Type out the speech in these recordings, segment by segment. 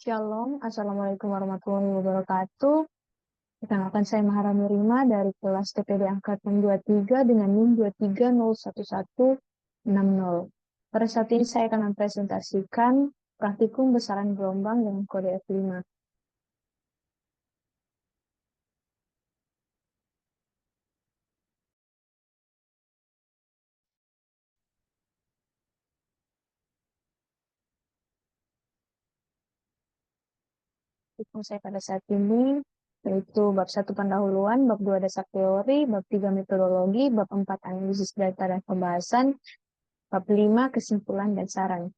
Shalom, Assalamualaikum warahmatullahi wabarakatuh. Perkenalkan saya Maharani Rima dari kelas TPD Angkatan 23 dengan NIM 2301160. Pada saat ini saya akan mempresentasikan praktikum besaran gelombang dengan kode F5. Praktikum saya pada saat ini yaitu bab 1 pendahuluan, bab 2 dasar teori, bab 3 metodologi, bab 4 analisis data dan pembahasan, bab 5 kesimpulan dan saran.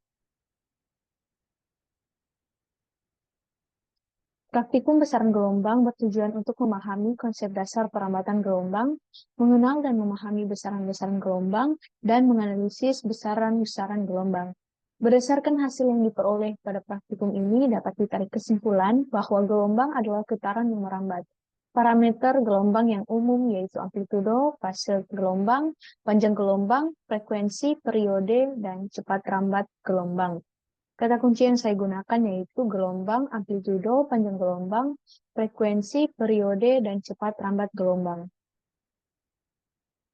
Praktikum besaran gelombang bertujuan untuk memahami konsep dasar perambatan gelombang, mengenal dan memahami besaran-besaran gelombang, dan menganalisis besaran-besaran gelombang. Berdasarkan hasil yang diperoleh pada praktikum ini, dapat ditarik kesimpulan bahwa gelombang adalah getaran yang merambat. Parameter gelombang yang umum yaitu amplitudo, fase gelombang, panjang gelombang, frekuensi, periode, dan cepat rambat gelombang. Kata kunci yang saya gunakan yaitu gelombang, amplitudo, panjang gelombang, frekuensi, periode, dan cepat rambat gelombang.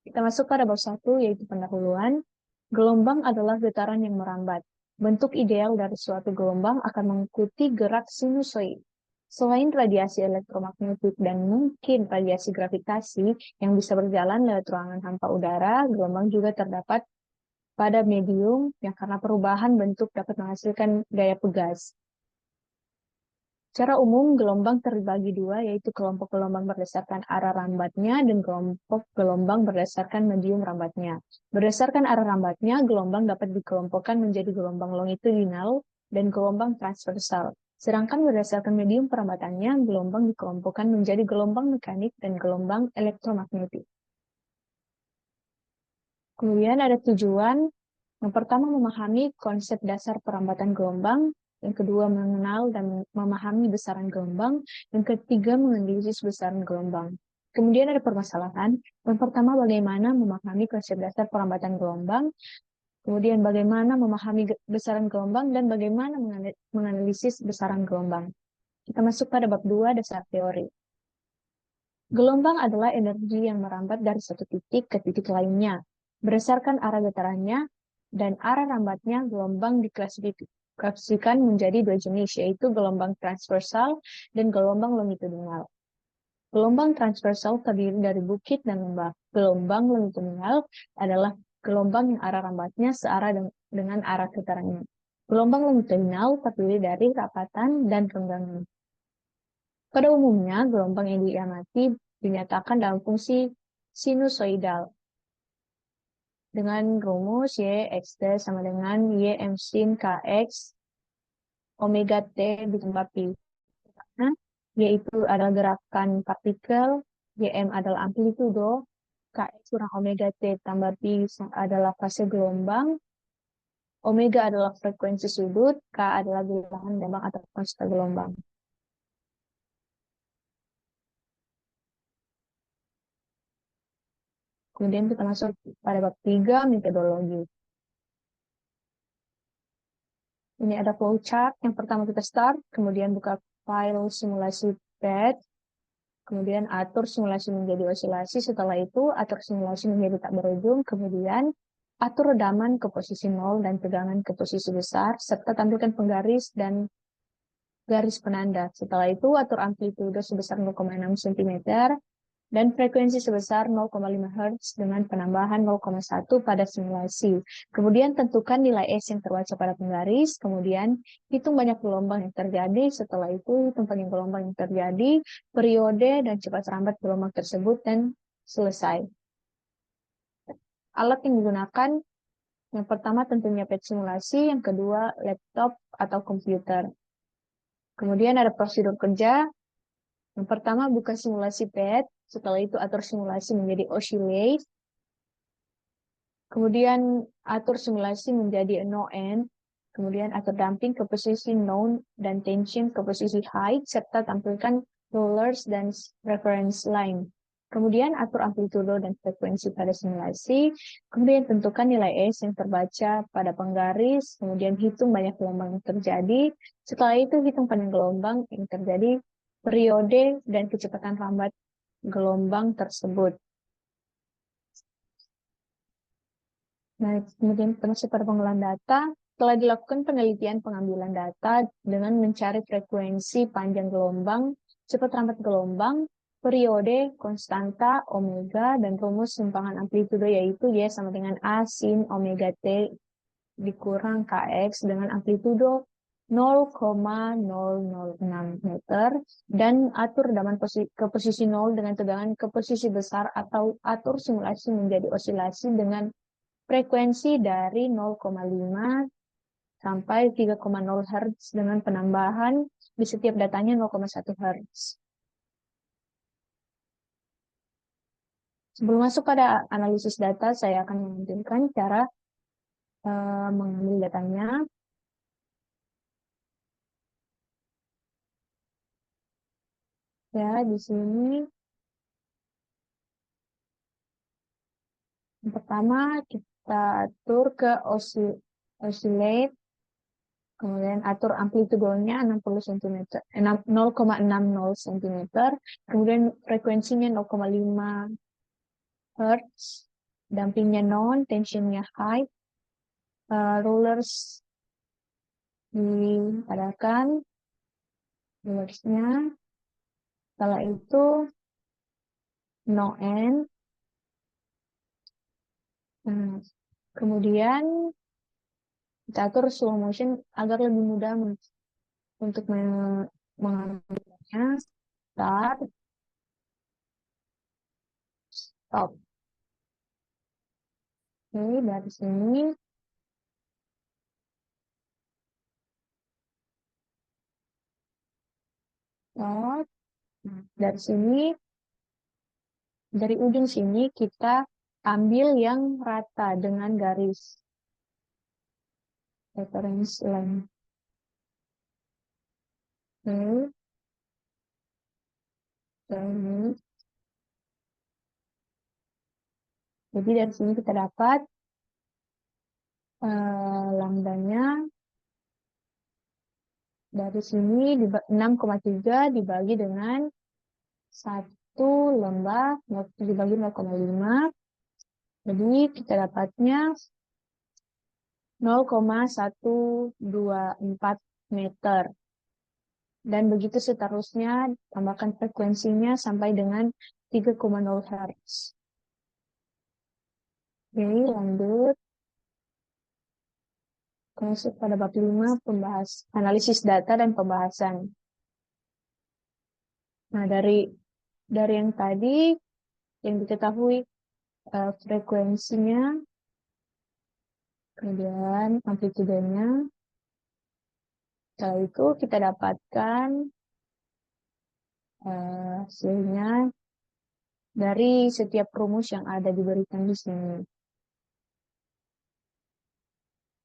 Kita masuk pada bab 1 yaitu pendahuluan. Gelombang adalah getaran yang merambat. Bentuk ideal dari suatu gelombang akan mengikuti gerak sinusoid. Selain radiasi elektromagnetik dan mungkin radiasi gravitasi yang bisa berjalan lewat ruangan hampa udara, gelombang juga terdapat pada medium yang karena perubahan bentuk dapat menghasilkan gaya pegas. Secara umum, gelombang terbagi dua, yaitu kelompok gelombang berdasarkan arah rambatnya dan kelompok gelombang berdasarkan medium rambatnya. Berdasarkan arah rambatnya, gelombang dapat dikelompokkan menjadi gelombang longitudinal dan gelombang transversal. Sedangkan berdasarkan medium perambatannya, gelombang dikelompokkan menjadi gelombang mekanik dan gelombang elektromagnetik. Kemudian ada tujuan. Yang pertama, memahami konsep dasar perambatan gelombang. Yang kedua, mengenal dan memahami besaran gelombang. Yang ketiga, menganalisis besaran gelombang. Kemudian ada permasalahan. Yang pertama, bagaimana memahami konsep dasar perambatan gelombang. Kemudian, bagaimana memahami besaran gelombang dan bagaimana menganalisis besaran gelombang. Kita masuk pada bab 2, dasar teori. Gelombang adalah energi yang merambat dari satu titik ke titik lainnya. Berdasarkan arah getarannya dan arah rambatnya, gelombang diklasifikasikan menjadi dua jenis, yaitu gelombang transversal dan gelombang longitudinal. Gelombang transversal terdiri dari bukit dan lembah. Gelombang longitudinal adalah gelombang yang arah rambatnya searah dengan arah getarannya. Gelombang longitudinal terdiri dari rapatan dan renggangan. Pada umumnya, gelombang yang diamati dinyatakan dalam fungsi sinusoidal dengan rumus Y X T sama dengan Y M sin KX omega T ditambah Pi. Nah, yaitu adalah gerakan partikel, YM adalah amplitudo, KX kurang omega T tambah Pi adalah fase gelombang, omega adalah frekuensi sudut, K adalah bilangan gelombang atau konsta gelombang. Kemudian kita masuk pada bab 3, metodologi. Ini ada flowchart. Yang pertama kita start, kemudian buka file simulasi PET, kemudian atur simulasi menjadi osilasi. Setelah itu, atur simulasi menjadi tak berujung, kemudian atur redaman ke posisi 0 dan tegangan ke posisi besar, serta tampilkan penggaris dan garis penanda. Setelah itu, atur amplitudo sebesar 0,6 cm, dan frekuensi sebesar 0,5 Hz dengan penambahan 0,1 pada simulasi. Kemudian tentukan nilai S yang terbaca pada penggaris, kemudian hitung banyak gelombang yang terjadi, setelah itu hitung panjang gelombang yang terjadi, periode dan cepat rambat gelombang tersebut, dan selesai. Alat yang digunakan, yang pertama tentunya PET simulasi, yang kedua laptop atau komputer. Kemudian ada prosedur kerja. Yang pertama buka simulasi PET, setelah itu atur simulasi menjadi oscillate, kemudian atur simulasi menjadi no end, kemudian atur damping ke posisi known dan tension ke posisi height, serta tampilkan rollers dan reference line. Kemudian atur amplitudo dan frekuensi pada simulasi, kemudian tentukan nilai S yang terbaca pada penggaris, kemudian hitung banyak gelombang yang terjadi, setelah itu hitung panjang gelombang yang terjadi, periode dan kecepatan lambat gelombang tersebut. Nah, kemudian masuk pada pengolahan data, telah dilakukan penelitian pengambilan data dengan mencari frekuensi panjang gelombang, cepat lambat gelombang, periode, konstanta, omega, dan rumus simpangan amplitudo yaitu Y sama dengan A sin omega T dikurang Kx dengan amplitudo 0,006 meter dan atur daman ke posisi 0 dengan tegangan ke posisi besar atau atur simulasi menjadi osilasi dengan frekuensi dari 0,5 sampai 3,0 Hz dengan penambahan di setiap datanya 0,1 Hz. Sebelum masuk pada analisis data, saya akan menampilkan cara mengambil datanya. Ya, di sini yang pertama kita atur ke oscillate, kemudian atur amplitudonya 60 cm, 0,60 cm, kemudian frekuensinya 0,5 Hertz, dampingnya non, tensionnya high, rulers diadakan, rulersnya, setelah itu no end, nah, kemudian kita atur slow motion agar lebih mudah untuk mengambilnya, start, stop. Oke, dari sini stop. Nah, dari sini, dari ujung sini kita ambil yang rata dengan garis reference line. Oke, ini. Jadi dari sini kita dapat lambdanya dari sini 6,3 dibagi dengan 1 lembah dibagi 0,5. Jadi kita dapatnya 0,124 meter. Dan begitu seterusnya, tambahkan frekuensinya sampai dengan 3,0 Hz. Oke, lanjut. Masuk pada bab 5, analisis data dan pembahasan. Nah, dari yang tadi, yang diketahui frekuensinya, kemudian amplitudenya. Setelah itu kita dapatkan hasilnya dari setiap rumus yang ada diberikan di sini.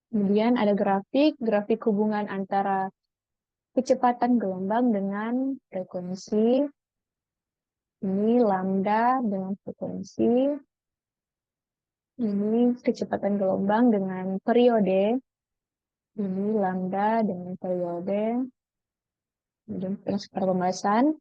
Kemudian ada grafik hubungan antara kecepatan gelombang dengan frekuensi. Ini lambda dengan frekuensi. Ini kecepatan gelombang dengan periode. Ini lambda dengan periode. Kemudian pembahasan.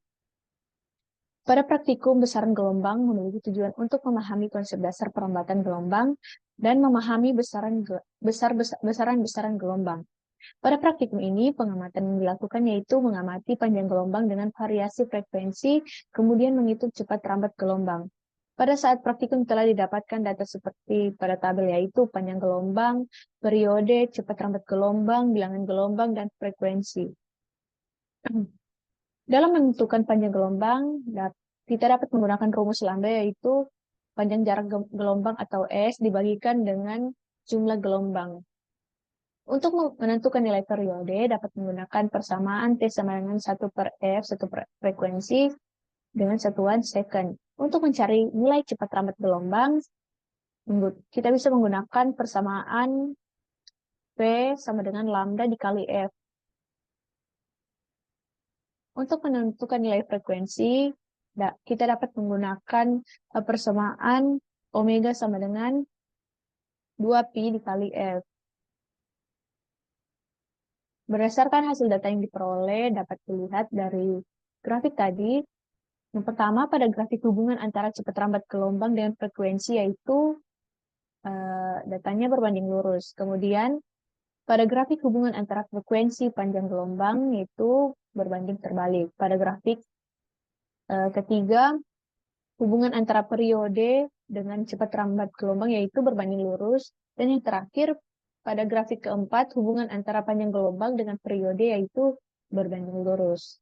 Pada praktikum, besaran gelombang memiliki tujuan untuk memahami konsep dasar perlambatan gelombang dan memahami besaran-besaran gelombang. Pada praktikum ini, pengamatan yang dilakukan yaitu mengamati panjang gelombang dengan variasi frekuensi, kemudian menghitung cepat lambat gelombang. Pada saat praktikum telah didapatkan data seperti pada tabel yaitu panjang gelombang, periode, cepat lambat gelombang, bilangan gelombang, dan frekuensi. Dalam menentukan panjang gelombang, kita dapat menggunakan rumus lambda yaitu panjang jarak gelombang atau S dibagikan dengan jumlah gelombang. Untuk menentukan nilai periode, dapat menggunakan persamaan T sama dengan 1 per F, 1 per frekuensi, dengan satuan second. Untuk mencari nilai cepat lambat gelombang, kita bisa menggunakan persamaan P sama dengan lambda dikali F. Untuk menentukan nilai frekuensi, kita dapat menggunakan persamaan omega sama dengan 2pi dikali F. Berdasarkan hasil data yang diperoleh, dapat dilihat dari grafik tadi. Yang pertama, pada grafik hubungan antara cepat lambat gelombang dengan frekuensi, yaitu datanya berbanding lurus. Kemudian, pada grafik hubungan antara frekuensi panjang gelombang, yaitu berbanding terbalik. Pada grafik ketiga, hubungan antara periode dengan cepat lambat gelombang, yaitu berbanding lurus. Dan yang terakhir, pada grafik keempat, hubungan antara panjang gelombang dengan periode, yaitu berbanding lurus.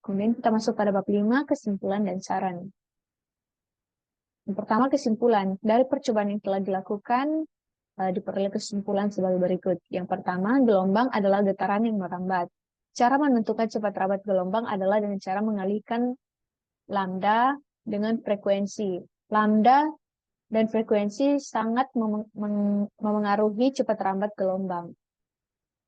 Kemudian kita masuk pada bab 5, kesimpulan dan saran. Yang pertama, kesimpulan. Dari percobaan yang telah dilakukan, diperoleh kesimpulan sebagai berikut. Yang pertama, gelombang adalah getaran yang merambat. Cara menentukan cepat lambat gelombang adalah dengan cara mengalihkan lambda dengan frekuensi. Lambda dan frekuensi sangat memengaruhi cepat lambat gelombang.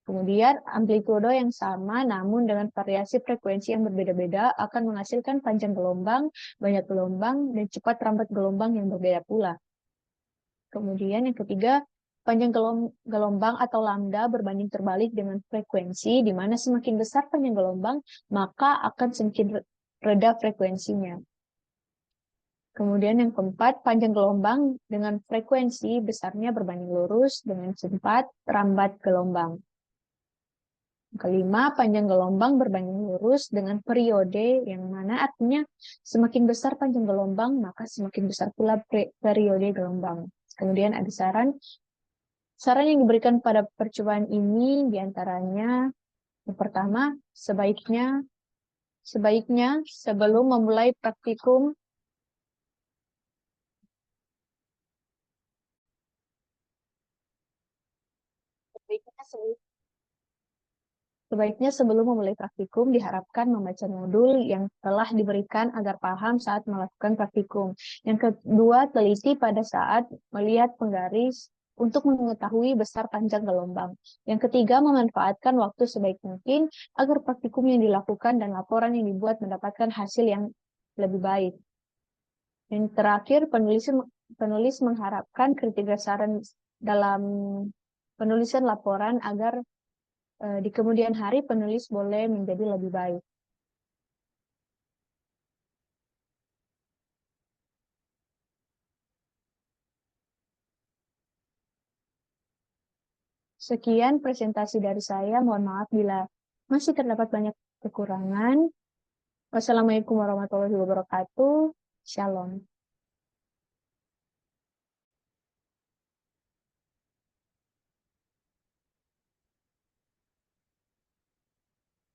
Kemudian, amplitudo yang sama namun dengan variasi frekuensi yang berbeda-beda akan menghasilkan panjang gelombang, banyak gelombang, dan cepat lambat gelombang yang berbeda pula. Kemudian yang ketiga, panjang gelombang atau lambda berbanding terbalik dengan frekuensi, di mana semakin besar panjang gelombang, maka akan semakin reda frekuensinya. Kemudian yang keempat, panjang gelombang dengan frekuensi besarnya berbanding lurus dengan cepat lambat gelombang. Yang kelima, panjang gelombang berbanding lurus dengan periode, yang mana artinya semakin besar panjang gelombang, maka semakin besar pula periode gelombang. Kemudian ada saran. Saran yang diberikan pada percobaan ini diantaranya, yang pertama, sebaiknya sebelum memulai praktikum, sebaiknya sebelum memulai praktikum diharapkan membaca modul yang telah diberikan agar paham saat melakukan praktikum. Yang kedua, teliti pada saat melihat penggaris untuk mengetahui besar panjang gelombang. Yang ketiga, memanfaatkan waktu sebaik mungkin agar praktikum yang dilakukan dan laporan yang dibuat mendapatkan hasil yang lebih baik. Yang terakhir, penulis mengharapkan kriteria saran dalam penulisan laporan agar di kemudian hari penulis boleh menjadi lebih baik. Sekian presentasi dari saya. Mohon maaf bila masih terdapat banyak kekurangan. Wassalamualaikum warahmatullahi wabarakatuh. Shalom.